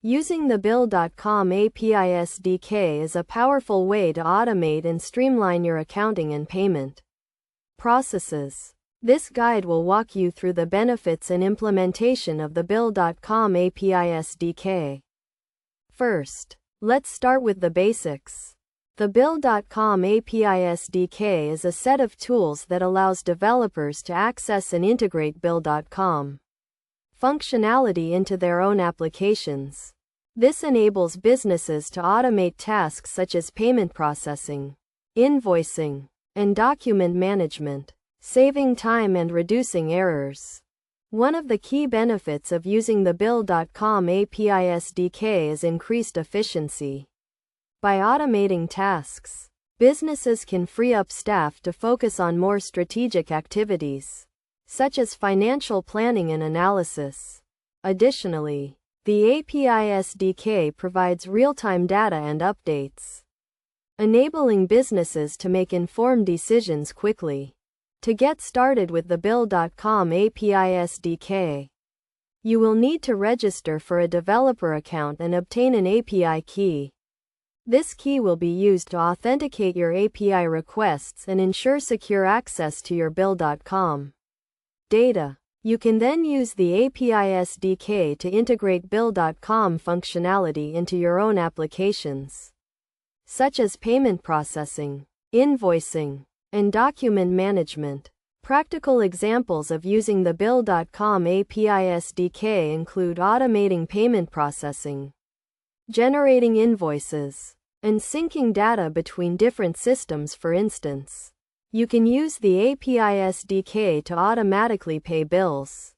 Using the Bill.com API SDK is a powerful way to automate and streamline your accounting and payment processes. This guide will walk you through the benefits and implementation of the Bill.com API SDK. First, let's start with the basics. The Bill.com API SDK is a set of tools that allows developers to access and integrate Bill.com functionality into their own applications. This enables businesses to automate tasks such as payment processing, invoicing, and document management, saving time and reducing errors. One of the key benefits of using the Bill.com API SDK is increased efficiency. By automating tasks, businesses can free up staff to focus on more strategic activities, such as financial planning and analysis. Additionally, the API SDK provides real-time data and updates, enabling businesses to make informed decisions quickly. To get started with the Bill.com API SDK, you will need to register for a developer account and obtain an API key. This key will be used to authenticate your API requests and ensure secure access to your Bill.com data. You can then use the API SDK to integrate Bill.com functionality into your own applications, such as payment processing, invoicing, and document management. Practical examples of using the Bill.com API SDK include automating payment processing, generating invoices, and syncing data between different systems. For instance, you can use the API SDK to automatically pay bills,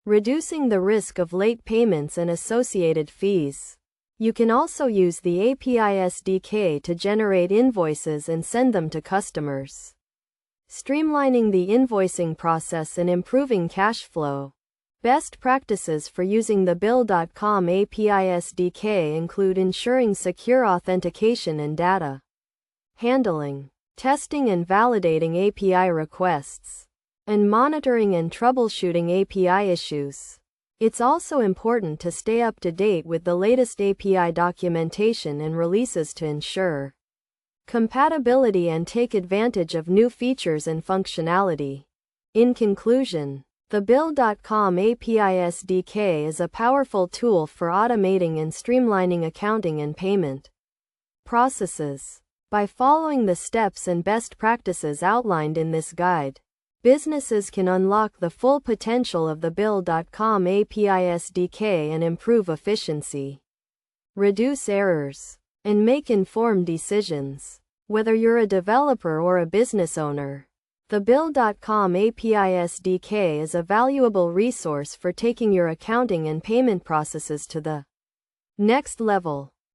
reducing the risk of late payments and associated fees. You can also use the API SDK to generate invoices and send them to customers, streamlining the invoicing process and improving cash flow. Best practices for using the Bill.com API SDK include ensuring secure authentication and data handling, testing and validating API requests, and monitoring and troubleshooting API issues. It's also important to stay up to date with the latest API documentation and releases to ensure compatibility and take advantage of new features and functionality. In conclusion, the Bill.com API SDK is a powerful tool for automating and streamlining accounting and payment processes. By following the steps and best practices outlined in this guide, businesses can unlock the full potential of the Bill.com API SDK and improve efficiency, reduce errors, and make informed decisions. Whether you're a developer or a business owner, the Bill.com API SDK is a valuable resource for taking your accounting and payment processes to the next level.